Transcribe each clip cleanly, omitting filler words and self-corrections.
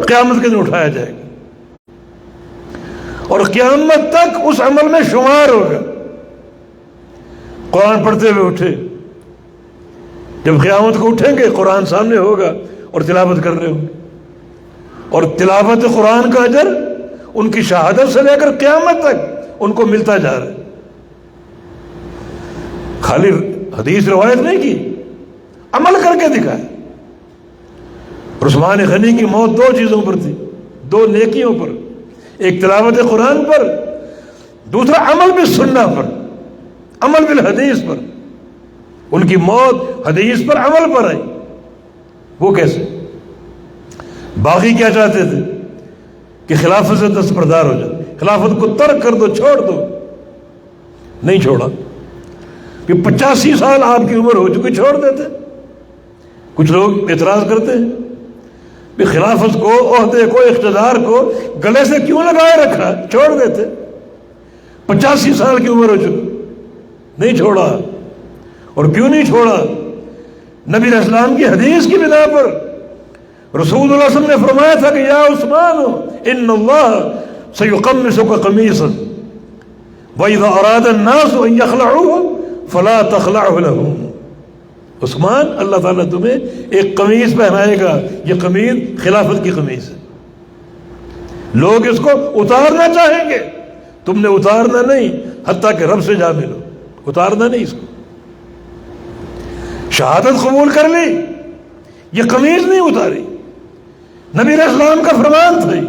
قیامت کے دن اٹھایا جائے گا اور قیامت تک اس عمل میں شمار ہوگا۔ قرآن پڑھتے ہوئے اٹھے، جب قیامت کو اٹھیں گے قرآن سامنے ہوگا اور تلاوت کر رہے ہوں گے، اور تلاوت قرآن کا اجر ان کی شہادت سے لے کر قیامت تک ان کو ملتا جا رہا ہے۔ خالی حدیث روایت نہیں کی، عمل کر کے دکھایا۔ عثمان غنی کی موت دو چیزوں پر تھی، دو نیکیوں پر، ایک تلاوت قرآن پر، دوسرا عمل بالسنہ پر، عمل بالحدیث پر۔ ان کی موت حدیث پر عمل پر آئی۔ وہ کیسے؟ باقی کیا چاہتے تھے کہ خلافت سے دستبردار ہو جائے، خلافت کو ترک کر دو، چھوڑ دو، نہیں چھوڑا۔ کہ 85 سال آپ کی عمر ہو چکی، چھوڑ دیتے۔ کچھ لوگ اعتراض کرتے ہیں کہ خلافت کو، عہدے کو، اقتدار کو گلے سے کیوں لگائے رکھا، چھوڑ دیتے۔ 85 سال کی عمر ہو چکی، نہیں چھوڑا۔ اور کیوں نہیں چھوڑا؟ نبی علیہ السلام کی حدیث کی بنا پر۔ رسول اللہ صلی اللہ علیہ وسلم نے فرمایا تھا کہ یا عثمان ان اللہ سیقمصک قمیصا واذا اراد الناس ان يخلعوه فلا تخلعه لهم۔ عثمان، اللہ تعالیٰ تمہیں ایک قمیص پہنائے گا، یہ قمیص خلافت کی قمیص ہے۔ لوگ اس کو اتارنا چاہیں گے، تم نے اتارنا نہیں حتیٰ کہ رب سے جا ملو، اتارنا نہیں اس کو۔ شہادت قبول کر لی، یہ قمیص نہیں اتاری، نبی علیہ السلام کا فرمان تھا۔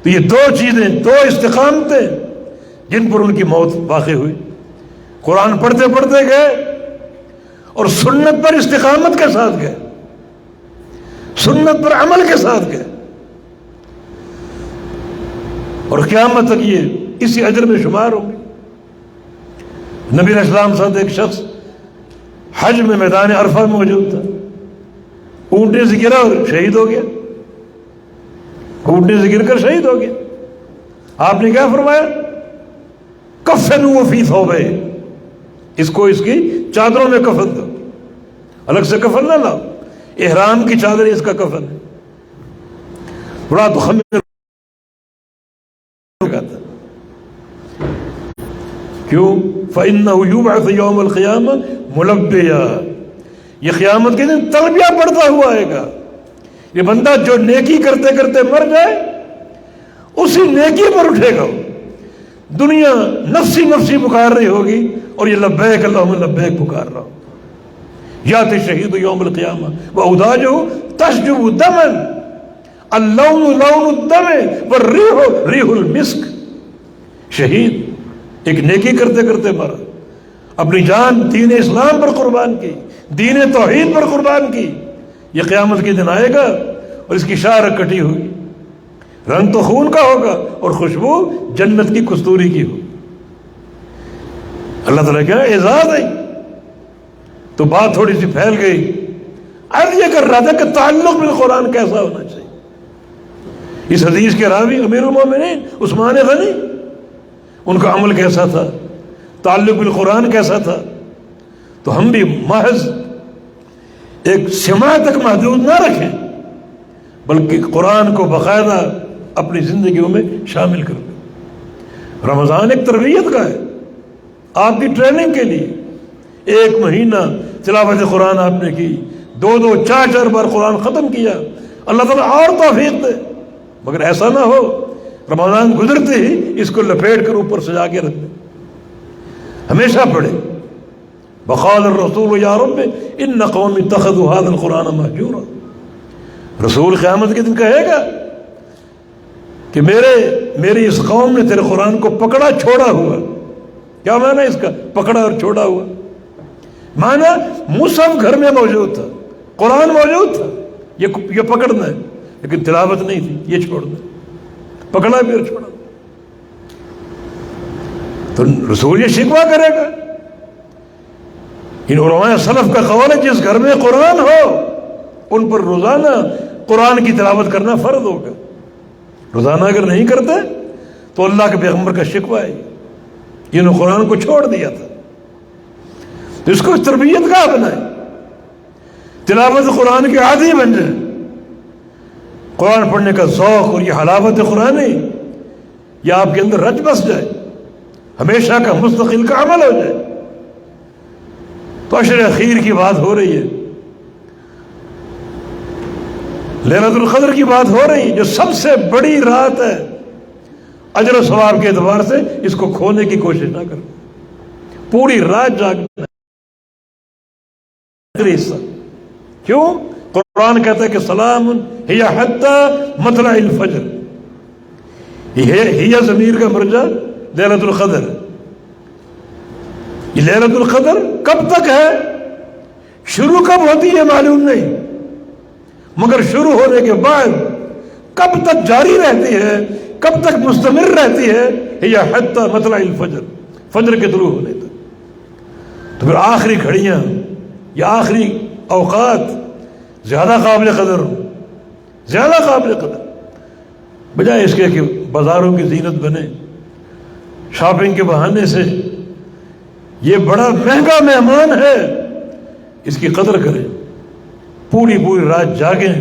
تو یہ دو چیزیں، دو استقامتیں جن پر ان کی موت واقع ہوئی۔ قرآن پڑھتے پڑھتے گئے اور سنت پر استقامت کے ساتھ گئے، سنت پر عمل کے ساتھ گئے، اور قیامت تک یہ اسی اجر میں شمار ہوں گے۔ نبی علیہ السلام ساتھ ایک شخص حج میں میدان عرفہ میں موجود تھا، اونٹنے سے گرا اور شہید ہو گیا، اونٹنے سے گر کر شہید ہو گیا۔ آپ نے کیا فرمایا؟ کفنوا فی ثوبہ، اس کو اس کی چادروں میں کفن دو، الگ سے کفن نہ لاؤ، احرام کی چادر اس کا کفن ہے۔ بڑا دخم کہتا کیوں؟ فإنه يبعث يوم القيامة ملبيا، یہ قیامت کے دن تلبیہ پڑھتا ہوا آئے گا۔ یہ بندہ جو نیکی کرتے کرتے مر جائے اسی نیکی پر اٹھے گا۔ دنیا نفسی نفسی پکار رہی ہوگی اور یہ لبیک اللہم لبیک پکار رہا ہو۔ یاتی شہید یوم القیامہ وأوداجہ تشجب دما، اللون لون الدم والریح ریح المسک۔ شہید ایک نیکی کرتے کرتے مرا، اپنی جان دین اسلام پر قربان کی، دین توحید پر قربان کی۔ یہ قیامت کے دن آئے گا اور اس کی شارک کٹی ہوگی، رنگ تو خون کا ہوگا اور خوشبو جنت کی کستوری کی ہوگی۔ اللہ تعالیٰ کیا اعزاز ہے۔ تو بات تھوڑی سی پھیل گئی۔ عرض یہ کر رہا تھا کہ تعلق بالقرآن کیسا ہونا چاہیے۔ اس حدیث کے راوی امیر المومنین عثمان غنی، ان کا عمل کیسا تھا، تعلق بالقرآن کیسا تھا۔ تو ہم بھی محض ایک سماع تک محدود نہ رکھیں، بلکہ قرآن کو باقاعدہ اپنی زندگیوں میں شامل کریں۔ رمضان ایک تربیت کا ہے، آپ کی ٹریننگ کے لیے۔ 1 مہینہ تلاوت قرآن آپ نے کی، 2 4 بار قرآن ختم کیا، اللہ تعالیٰ اور توفیق دے۔ مگر ایسا نہ ہو رمضان گزرتے ہی اس کو لپیٹ کر اوپر سجا کے رکھ دیں۔ ہمیشہ پڑھے وقال الرسول یا رب ان قوم اتخذوا هذا القرآن مہجورا۔ رسول قیامت کے دن کہے گا کہ میری اس قوم نے تیرے قرآن کو پکڑا چھوڑا ہوا۔ کیا معنی اس کا؟ پکڑا اور چھوڑا ہوا، معنی مصحف گھر میں موجود تھا، قرآن موجود تھا، یہ پکڑنا ہے، لیکن تلاوت نہیں تھی، یہ چھوڑنا، پکڑا بھی اور چھوڑا۔ تو رسول یہ شکوہ کرے گا۔ ان علماء سلف کا قول ہے جس گھر میں قرآن ہو ان پر روزانہ قرآن کی تلاوت کرنا فرض ہوگا۔ روزانہ اگر نہیں کرتے تو اللہ کے پیغمبر کا شکوہ ہے انہوں نے قرآن کو چھوڑ دیا تھا۔ تو اس کو تربیت کا بنائے، تلاوت قرآن کے عادی بن جائے۔ قرآن پڑھنے کا ذوق اور یہ حلاوت قرآن یہ آپ کے اندر رچ بس جائے، ہمیشہ کا مستقل کا عمل ہو جائے. تو عشر اخیر کی بات ہو رہی ہے، لیلۃ القدر کی بات ہو رہی ہے، جو سب سے بڑی رات ہے. اجر و ثواب کے اعتبار سے اس کو کھونے کی کوشش نہ کرو، پوری رات جاگنا. کیوں؟ قرآن کہتا ہے کہ سلام ہی حتی مطلع الفجر. ہی ضمیر کا مرجع لیلۃ القدر. یہ لیلۃ القدر کب تک ہے، شروع کب ہوتی ہے معلوم نہیں، مگر شروع ہونے کے بعد کب تک جاری رہتی ہے، کب تک مستمر رہتی ہے، ہی حتی مطلع الفجر، فجر کے طلوع ہونے تک. تو پھر آخری گھڑیاں یا آخری اوقات زیادہ قابل قدر ہوں، زیادہ قابل قدر، بجائے اس کے کہ بازاروں کی زینت بنے، شاپنگ کے بہانے سے یہ بڑا مہنگا مہمان ہے، اس کی قدر کریں، پوری رات جاگیں،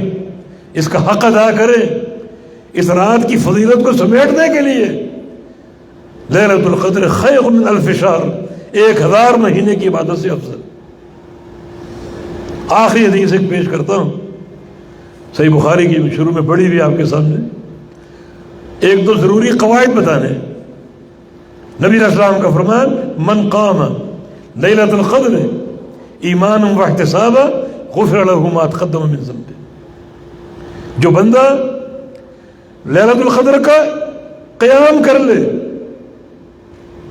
اس کا حق ادا کریں. اس رات کی فضیلت کو سمیٹنے کے لیے لیلۃ القدر خیر من الف شہر، 1000 مہینے کی عبادت سے افضل. آخری حدیث ایک پیش کرتا ہوں، صحیح بخاری کی شروع میں پڑھی بھی آپ کے سامنے. ایک دو ضروری قواعد بتانے. نبی علیہ السلام کا فرمان، من قام لیلۃ القدر ایمانا واحتسابا غفر له ما تقدم من ذنبه. جو بندہ لیلۃ القدر کا قیام کر لے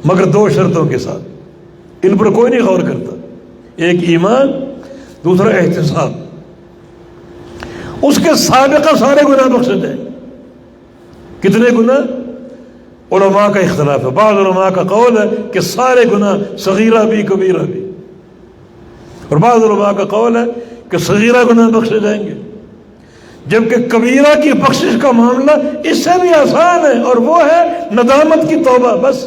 مگر 2 شرطوں کے ساتھ، ان پر کوئی نہیں غور کرتا. ایک ایمان، دوسرا احتساب. اس کے سابقہ سارے گناہ بخشے جائیں. کتنے گناہ؟ علماء کا اختلاف ہے. بعض علماء کا قول ہے کہ سارے گناہ، صغیرہ بھی کبیرہ بھی، اور بعض علماء کا قول ہے کہ صغیرہ گناہ بخشے جائیں گے، جبکہ کبیرہ کی بخشش کا معاملہ اس سے بھی آسان ہے، اور وہ ہے ندامت کی توبہ. بس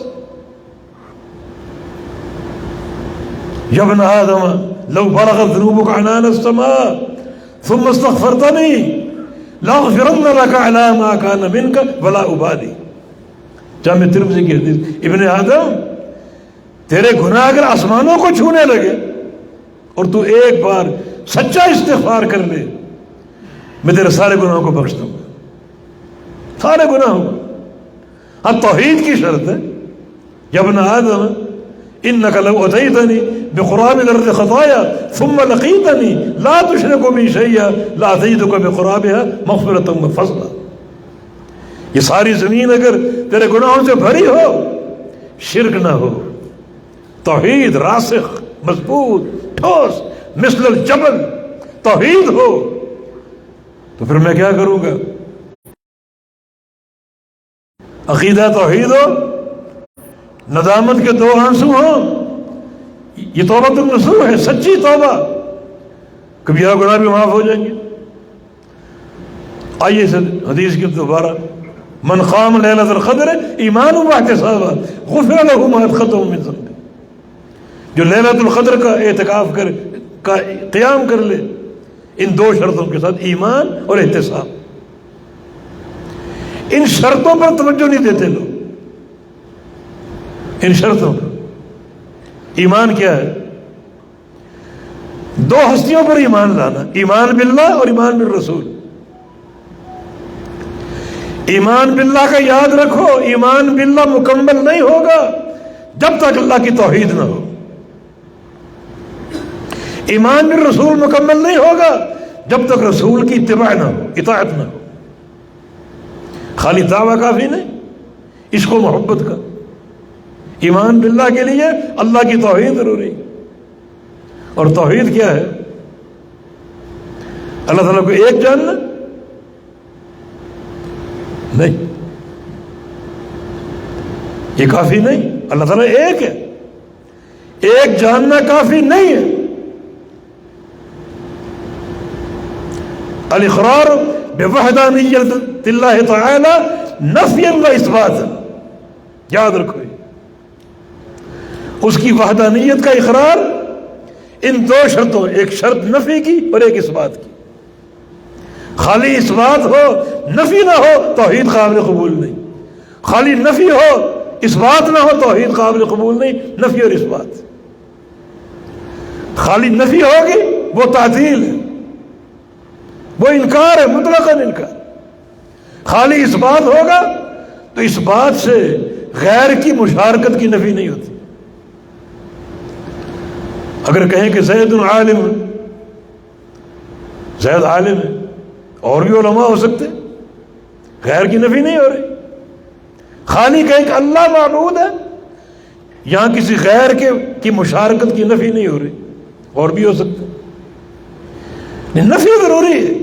یا ابن آدم لو بلغت ذنوبك عنان السماء ثم استغفرتني لاغفرن لك على ما كان منك ولا ابالي. جامع ترمذی کی حدیث. ابن آدم، تیرے گناہ اگر آسمانوں کو چھونے لگے اور تو ایک بار سچا استغفار کر لے، میں تیرے سارے گناہوں کو بخش دوں گا، سارے گناہوں کو. ہاں توحید کی شرط ہے. یا ابن آدم انک لو اتیتنی بقراب الارض خطایا ثم لقیتنی لا تشرک بی شیئا لاتیتک بقرابها مغفرۃ وفضلا. یہ ساری زمین اگر تیرے گناہوں سے بھری ہو، شرک نہ ہو، توحید راسخ مضبوط ٹھوس مثل الجبل توحید ہو، تو پھر میں کیا کروں گا؟ عقیدہ توحید ہو، ندامت کے 2 آنسو ہوں، یہ توبۃ النصوح ہے، سچی توبہ، کبیرہ گناہ بھی معاف ہو جائیں گے. آئیے اس حدیث کی دوبارہ. من قام لیلۃ القدر ایمانا واحتسابا غفر له ما تقدم من ذنبه. جو لیلۃ القدر کا اعتکاف کا قیام کر لے ان 2 شرطوں کے ساتھ، ایمان اور احتساب. ان شرطوں پر توجہ نہیں دیتے لوگ. ان شرطوں پر ایمان کیا ہے؟ 2 ہستیوں پر ایمان لانا، ایمان باللہ اور ایمان بالرسول. ایمان باللہ کا یاد رکھو، ایمان باللہ مکمل نہیں ہوگا جب تک اللہ کی توحید نہ ہو. ایمان بالرسول مکمل نہیں ہوگا جب تک رسول کی اتباع نہ ہو، اطاعت نہ ہو. خالی دعویٰ کافی نہیں، عشق و محبت کا. ایمان باللہ کے لیے اللہ کی توحید ضروری. اور توحید کیا ہے؟ اللہ تعالیٰ کو ایک جاننا نہیں، یہ کافی نہیں. اللہ تعالیٰ ایک ہے، ایک جاننا کافی نہیں ہے. الاقرار بوحدانیت اللہ تعالی نفیا و اثباتا. یاد رکھو، اس کی وحدانیت کا اقرار ان 2 شرطوں، ایک شرط نفی کی اور ایک اثبات کی. خالی اس بات ہو نفی نہ ہو توحید قابل قبول نہیں، خالی نفی ہو اس بات نہ ہو توحید قابل قبول نہیں۔ نفی اور اس بات، خالی نفی ہوگی وہ تعطیل ہے، وہ انکار ہے، مطلقاً انکار۔ خالی اس بات ہوگا تو اس بات سے غیر کی مشارکت کی نفی نہیں ہوتی۔ اگر کہیں کہ زید عالم، زید عالم ہے، اور بھی علماء ہو سکتے، غیر کی نفی نہیں ہو رہی۔ خالی کہیں کہ اللہ معبود ہے، یہاں کسی غیر کی مشارکت کی نفی نہیں ہو رہی، اور بھی ہو سکتا، نفی ضروری ہے۔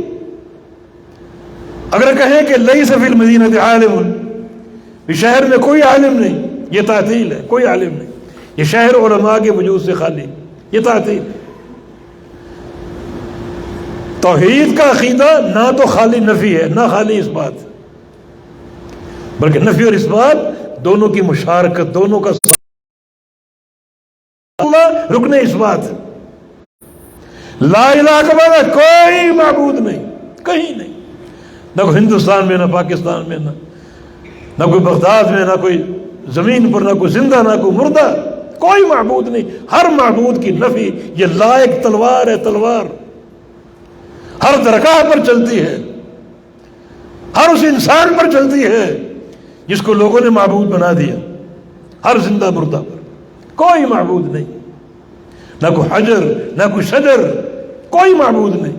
اگر کہیں کہ لیس فی المدینہ عالم، اس شہر میں کوئی عالم نہیں، یہ تعطیل ہے، کوئی عالم نہیں، یہ شہر علماء کے وجود سے خالی، یہ تعطیل۔ توحید کا عقیدہ نہ تو خالی نفی ہے نہ خالی اس بات، بلکہ نفی اور اس بات دونوں کی مشارکت، دونوں کا اللہ رکن اس بات ہے۔ لا الہ کے بعد کوئی معبود نہیں، کہیں نہیں، نہ کوئی ہندوستان میں، نہ پاکستان میں، نہ کوئی بغداد میں، نہ کوئی زمین پر، نہ کوئی زندہ، نہ کوئی مردہ، کوئی معبود نہیں۔ ہر معبود کی نفی، یہ لائق تلوار ہے، تلوار ہر درگاہ پر چلتی ہے، ہر اس انسان پر چلتی ہے جس کو لوگوں نے معبود بنا دیا، ہر زندہ مردہ پر کوئی معبود نہیں، نہ کوئی حجر، نہ کوئی شجر، کوئی معبود نہیں۔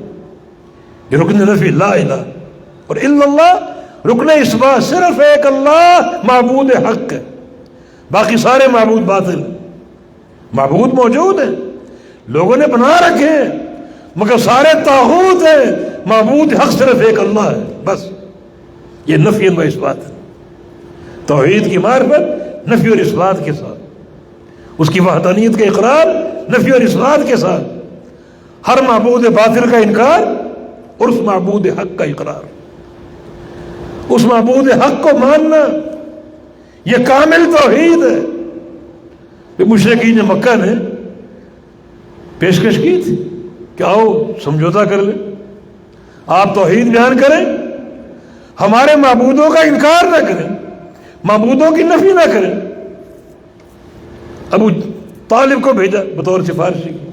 یہ رکن نفی لا الہ، اور الا اللہ رکن اس بات صرف ایک اللہ معبود حق ہے، باقی سارے معبود باطل ہیں۔ معبود موجود ہیں، لوگوں نے بنا رکھے ہیں، مگر سارے طاغوت ہیں، معبود حق صرف ایک اللہ ہے، بس۔ یہ نفی و اس بات ہے، توحید کی معرفت نفی اور اس بات کے ساتھ، اس کی وحدانیت کا اقرار نفی اور اس بات کے ساتھ، ہر معبود باطل کا انکار اور اس معبود حق کا اقرار، اس معبود حق کو ماننا، یہ کامل توحید ہے۔ مشرکین مکہ نے پیشکش کی تھی کہ آؤ سمجھوتا کر لیں، آپ توحید بیان کریں، ہمارے معبودوں کا انکار نہ کریں، معبودوں کی نفی نہ کریں۔ ابو طالب کو بھیجا بطور سفارشی کی،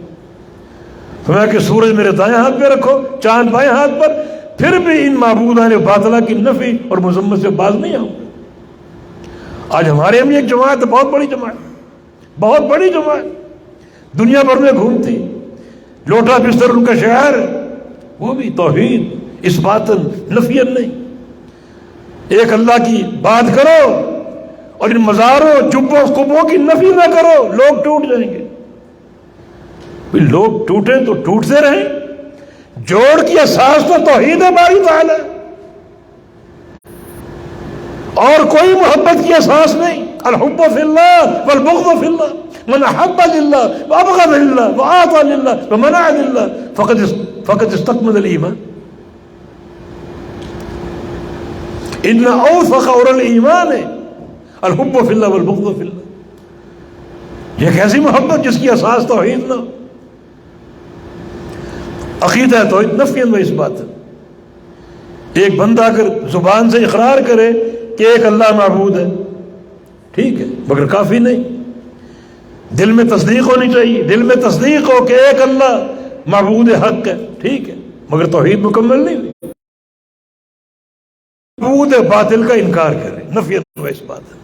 فرمایا کہ سورج میرے دائیں ہاتھ پہ رکھو، چاند بائیں ہاتھ پر، پھر بھی ان معبودان باطلہ کی نفی اور مذمت سے باز نہیں آؤں گا۔ آج ہمارے میں ایک جماعت ہے، بہت بڑی جماعت، بہت بڑی جماعت، دنیا بھر میں گھومتی، لوٹا بستر ان کا شعار ہے، وہ بھی توحید اس باطن نفیت نہیں۔ ایک اللہ کی بات کرو اور ان مزاروں، جبوں، قبوں کی نفی نہ کرو، لوگ ٹوٹ جائیں گے۔ لوگ ٹوٹیں تو ٹوٹتے رہیں، جوڑ کی اساس تو توحید ہے باری تعالی، اور کوئی محبت کی اساس نہیں۔ الحب فی اللہ والبغض فی اللہ، من احب للہ وابغض للہ واعطى للہ ومنع للہ فقد استكمل الایمان۔ ان اوثق اور الایمان الحب فی اللہ والبغض فی اللہ، یہ ایک ایسی محبت جس کی اساس توحید نہ ہو۔ عقیدہ توحید نفی و اس بات ہے۔ ایک بندہ اگر زبان سے اقرار کرے کہ ایک اللہ معبود ہے، ٹھیک ہے، مگر کافی نہیں، دل میں تصدیق ہونی چاہیے، دل میں تصدیق ہو کہ ایک اللہ معبود حق ہے، ٹھیک ہے، مگر توحید مکمل نہیں ہوئی۔ معبود باطل کا انکار کرے، نفی و اس بات ہے۔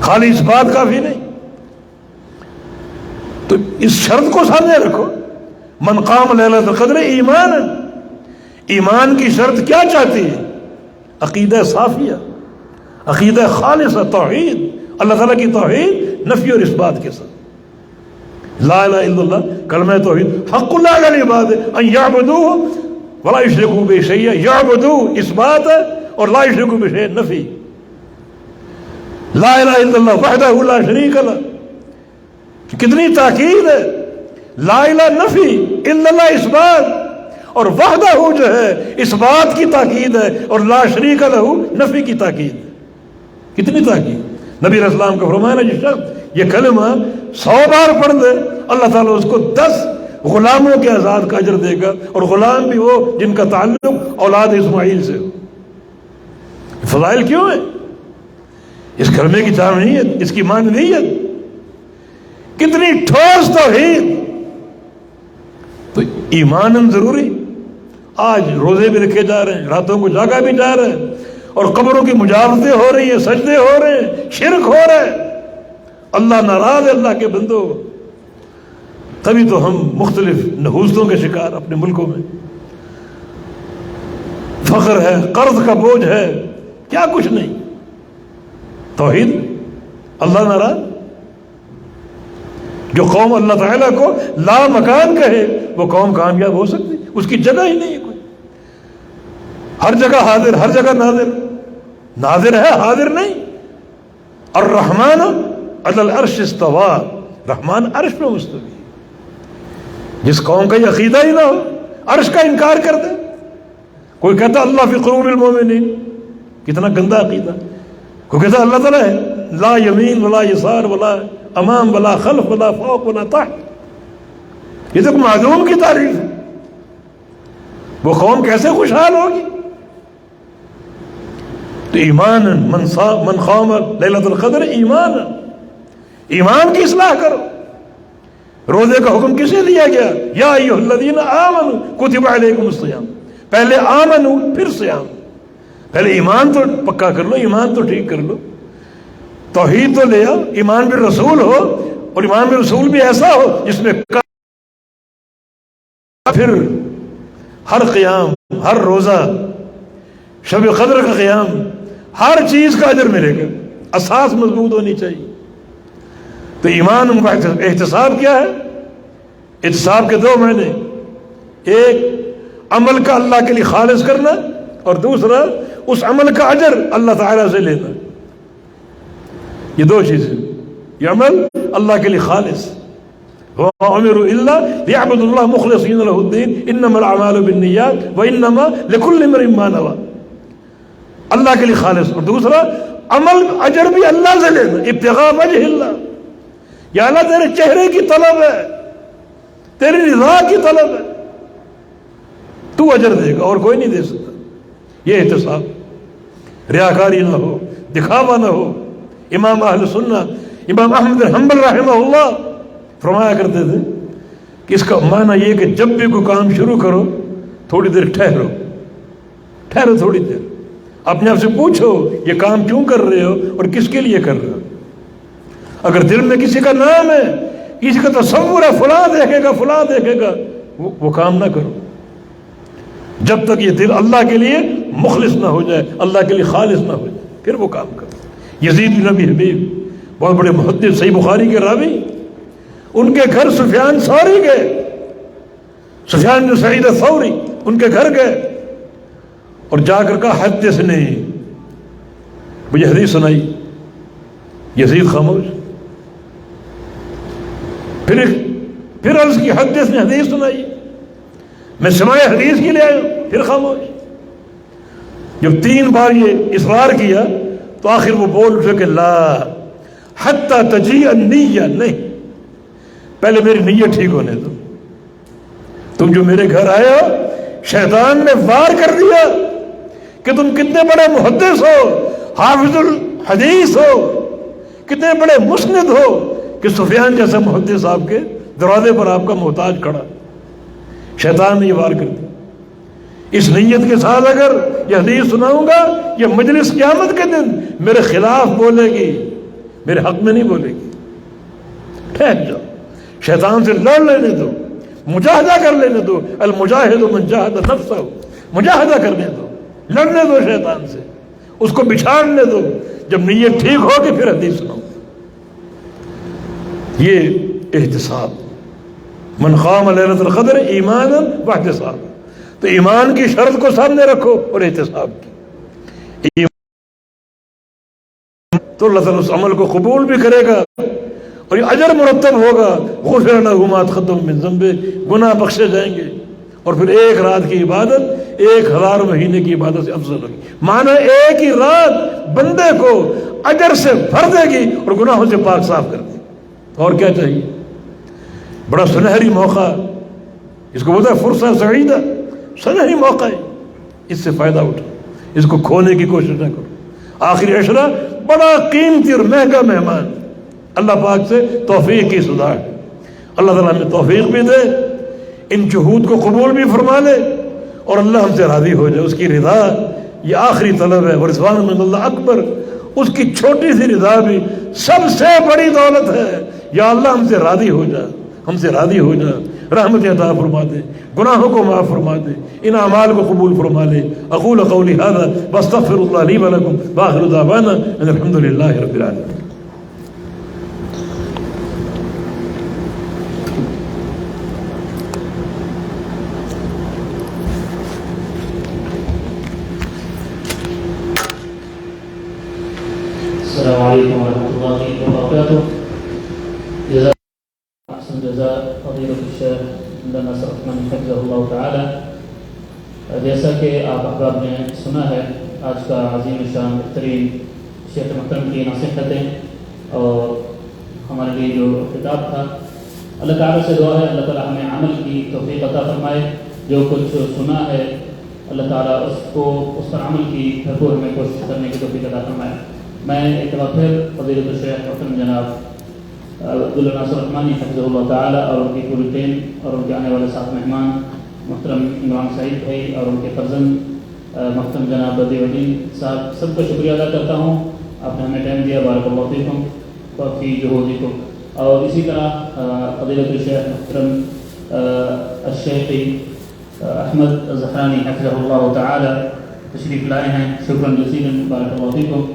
خالی اس بات کافی نہیں، تو اس شرط کو سامنے رکھو، من قام لیلۃ القدر ایمانا، ایمان کی شرط کیا چاہتی ہے؟ عقیدہ صافیہ، عقیدہ خالصہ، توحید، اللہ تعالیٰ کی توحید نفی اور اس بات کے ساتھ۔ لا الہ الا اللہ، کلمہ توحید، حق اللہ علی العباد ان یعبدوہ ولا یشرکوا بہ شیئا، یعبدوہ اس بات ہے اور لا یشرکوا بہ شیئا نفی۔ لا الہ الا اللہ وحدہ لا شریک لہ، کتنی تاکید ہے، لا الہ نفی، الا اللہ اس بات، اور وحدہ جو ہے اس بات کی تاکید ہے، اور لا شریک لہ نفی کی تاکید ہے۔ کتنی تاکید، نبی علیہ السلام کا فرمایا نا، جس شخص یہ کلمہ 100 بار پڑھ دے اللہ تعالیٰ اس کو 10 غلاموں کے آزاد کا اجر دے گا، اور غلام بھی وہ جن کا تعلق اولاد اسماعیل سے ہو۔ فضائل کیوں ہیں؟ اس کلمے کی جامعیت، اس کی معنویت، کتنی ٹھوس توحید۔ تو ایمان ضروری۔ آج روزے بھی رکھے جا رہے ہیں، راتوں کو جاگا بھی جا رہے ہیں، اور قبروں کی مجاورتیں ہو رہی ہیں، سجدے ہو رہے ہیں، شرک ہو رہا ہے، اللہ ناراض ہے اللہ کے بندو۔ تبھی تو ہم مختلف نحوستوں کے شکار اپنے ملکوں میں، فقر ہے، قرض کا بوجھ ہے، کیا کچھ نہیں۔ توحید، اللہ ناراض۔ جو قوم اللہ تعالیٰ کو لا مکان کہے وہ قوم کامیاب ہو سکتی؟ اس کی جگہ ہی نہیں ہے کوئی۔ ہر جگہ حاضر، ہر جگہ ناظر، ناظر ہے حاضر نہیں۔ الرحمن علی العرش استویٰ، رحمان عرش پہ مستوی۔ جس قوم کا یہ عقیدہ ہی نہ ہو، عرش کا انکار کر دے۔ کوئی کہتا اللہ فی قلوب المؤمنین، کتنا گندا عقیدہ۔ کوئی کہتا اللہ تعالیٰ ہے لا یمین ولا یسار ولا امام ولا خلف ولا فوق ولا تحت، یہ تو معدوم کی تعریف ہے۔ وہ قوم کیسے خوشحال ہوگی؟ تو ایمان من قام لیلۃ القدر، ایمان کی اصلاح کرو۔ روزے کا حکم کسے دیا گیا؟ یا ایھا الذین آمنوا کتب علیکم الصیام۔ پہلے آمنو پھر صیام۔ پہلے ایمان تو پکا کر لو، ایمان تو ٹھیک کر لو، توحید تو لے آؤ، ایمان بالرسول ہو، اور ایمان بالرسول بھی ایسا ہو جس میں پھر ہر قیام، ہر روزہ، شب قدر کا قیام، ہر چیز کا اجر ملے گا۔ اساس مضبوط ہونی چاہیے۔ تو ایمان احتساب کیا ہے؟ احتساب کے دو معنی، ایک عمل کا اللہ کے لیے خالص کرنا، اور دوسرا اس عمل کا اجر اللہ تعالیٰ سے لینا۔ یہ دو چیزیں، یہ عمل اللہ کے لیے خالص، وَمَا أُمِرُوا إِلَّا لِيَعْبُدُوا اللَّهَ مُخْلِصِينَ لَهُ الدِّينَ إِنَّمَا الْأَعْمَالُ بِالنِّيَّاتِ وَإِنَّمَا لِكُلِّ امْرِئٍ مَّا نَوَىٰ، اللہ کے لیے خالص، اور دوسرا عمل اجر بھی اللہ سے لینا، ابتغاء وجہ اللہ، یا اللہ تیرے چہرے کی طلب ہے، تیری رضا کی طلب ہے، تو اجر دے گا اور کوئی نہیں دے سکتا۔ یہ احتساب، ریاکاری نہ ہو، دکھاوا نہ ہو۔ امام اہل سنت امام احمد بن حنبل رحمہ اللہ فرمایا کرتے تھے کہ اس کا معنی یہ کہ جب بھی کوئی کام شروع کرو تھوڑی دیر ٹھہرو تھوڑی دیر، اپنے آپ سے پوچھو یہ کام کیوں کر رہے ہو اور کس کے لیے کر رہے ہو۔ اگر دل میں کسی کا نام ہے، کسی کا تصور ہے فلاں دیکھے گا، وہ کام نہ کرو جب تک یہ دل اللہ کے لیے مخلص نہ ہو جائے، اللہ کے لیے خالص نہ ہو جائے، پھر وہ کام کرو۔ یزید بن ابی حبیب بہت بڑے محدث، صحیح بخاری کے راوی، ان کے گھر سفیان ثوری گئے، سفیان بن سعید الثوری ان کے گھر گئے اور جا کر کہا حدثنی، مجھے حدیث سنائی۔ یزید خاموش، پھر عرض کی حدثنی، حدیث سنائی، میں سماع حدیث کے لیے آیا ہوں، پھر خاموش۔ جب 3 بار یہ اصرار کیا تو آخر وہ بول اٹھے کہ لا حتی تجیء النیہ، نہیں، پہلے میری نیت ٹھیک ہونے دو۔ تم جو میرے گھر آئے ہو، شیطان نے وار کر دیا کہ تم کتنے بڑے محدث ہو، حافظ الحدیث ہو، کتنے بڑے مسند ہو کہ سفیان جیسا محدث آپ کے دروازے پر آپ کا محتاج کھڑا۔ شیطان نے یہ وار کر دیا۔ اس نیت کے ساتھ اگر یہ حدیث سناؤں گا، یہ مجلس قیامت کے دن میرے خلاف بولے گی، میرے حق میں نہیں بولے گی۔ ٹھہر جاؤ، شیطان سے لڑ لینے دو، مجاہدہ کر لینے دو، المجاہد من جاہد نفسہ، مجاہدہ کرنے دو، لڑنے دو شیطان سے، اس کو بچھاڑنے دو۔ جب نیت ٹھیک ہوگی پھر حدیث سناؤ۔ یہ احتساب، من قام لیلۃ القدر ایمانا واحتسابا، تو ایمان کی شرط کو سامنے رکھو اور احتساب کی، تو اللہ تعالیٰ اس عمل کو قبول بھی کرے گا اور یہ اجر مرتب ہوگا۔ غفر لہ ما تقدم من ذنبہ، گناہ بخشے جائیں گے، اور پھر 1 رات کی عبادت 1000 مہینے کی عبادت سے افضل ہوگی۔ معنی ایک ہی رات بندے کو اجر سے بھر دے گی اور گناہوں سے پاک صاف کر دے گی۔ اور کیا چاہیے؟ بڑا سنہری موقع اس کو بولتا ہے فرصہ سعیدہ، سنہ ہی موقع ہے، اس سے فائدہ اٹھو، اس کو کھونے کی کوشش نہ کرو۔ آخری عشرہ بڑا قیمتی اور مہنگا مہمان، اللہ پاک سے توفیق کی صدا ہے۔ اللہ تعالیٰ ہمیں توفیق بھی دے، ان جہود کو قبول بھی فرما لے، اور اللہ ہم سے راضی ہو جائے، اس کی رضا یہ آخری طلب ہے، ورضوان من اللہ اکبر، اس کی چھوٹی سی رضا بھی سب سے بڑی دولت ہے۔ یا اللہ ہم سے راضی ہو جا، ہم سے راضی ہو جا، رحمت عطا فرما دے، گناہوں کو معاف فرما دے، ان اعمال کو قبول فرما لے۔ اقول قولی ھذا واستغفر اللہ لی ولکم وآخر دعوانا ان الحمد للہ رب العالمین۔ السلام علیکم ورحمۃ اللہ وبرکاتہ۔ احسن جزاء فضیلۃ الشیخ مولانا ناصر عثمانی حفظہ اللہ تعالی۔ جیسا کہ آپ احباب نے سنا ہے، آج کا عظیم شان بہترین شیخ محترم کی نصیحتیں اور ہمارے لیے جو خطاب تھا، اللہ تعالیٰ سے دعا ہے اللہ تعالیٰ ہمیں عمل کی توفیق عطا فرمائے۔ جو کچھ سنا ہے اللہ تعالیٰ اس پر عمل کی بھرپور ہمیں کوشش کرنے کی توفیق عطا فرمائے۔ میں ایک بار پھر فضیلۃ الشیخ محترم جناب عبداللہ ناصر عثمانی حفظہ اللہ تعالیٰ اور ان کی پوری ٹیم اور ان کے آنے والے ساتھ مہمان محترم عمران سعید بھائی اور ان کے فرزند محترم جناب بدیع الدین صاحب، سب کا شکریہ ادا کرتا ہوں، آپ نے ہمیں ٹائم دیا، بارک اللہ فیکم وفی جہودکم۔ اور اسی طرح فضیلۃ الشیخ محترم الشیخ احمد الزہرانی حفظہ اللہ تعالیٰ تشریف لائے ہیں، شکراً جزیلاً، بارک اللہ فیکم۔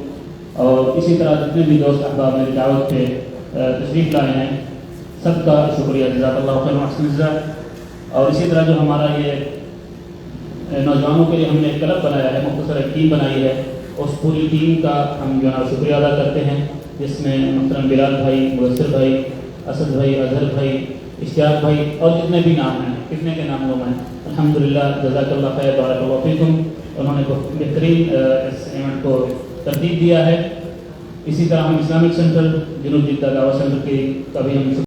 اور اسی طرح جتنے بھی دوست احباب میری دعوت پہ تشریف لائے ہیں، سب کا شکریہ، جزاک اللہ خیر واحسن الجزاء۔ اور اسی طرح جو ہمارا یہ نوجوانوں کے لیے ہم نے ایک کلب بنایا ہے، مختصر ایک ٹیم بنائی ہے، اس پوری ٹیم کا ہم جو ہے شکریہ ادا کرتے ہیں، جس میں محترم بلال بھائی، مدثر بھائی، اسد بھائی، اظہر بھائی، اشتیاق بھائی اور جتنے بھی نام ہیں، کتنے کے نام لوگ ہیں، الحمدللہ، جزاک اللہ خیر، بارک اللہ فیکم۔ انہوں نے بہترین اس ایونٹ کو ترتیب دیا ہے۔ اسی طرح ہم اسلامک سینٹر جنوب جدہ دعوت سینٹر کا بھی ہم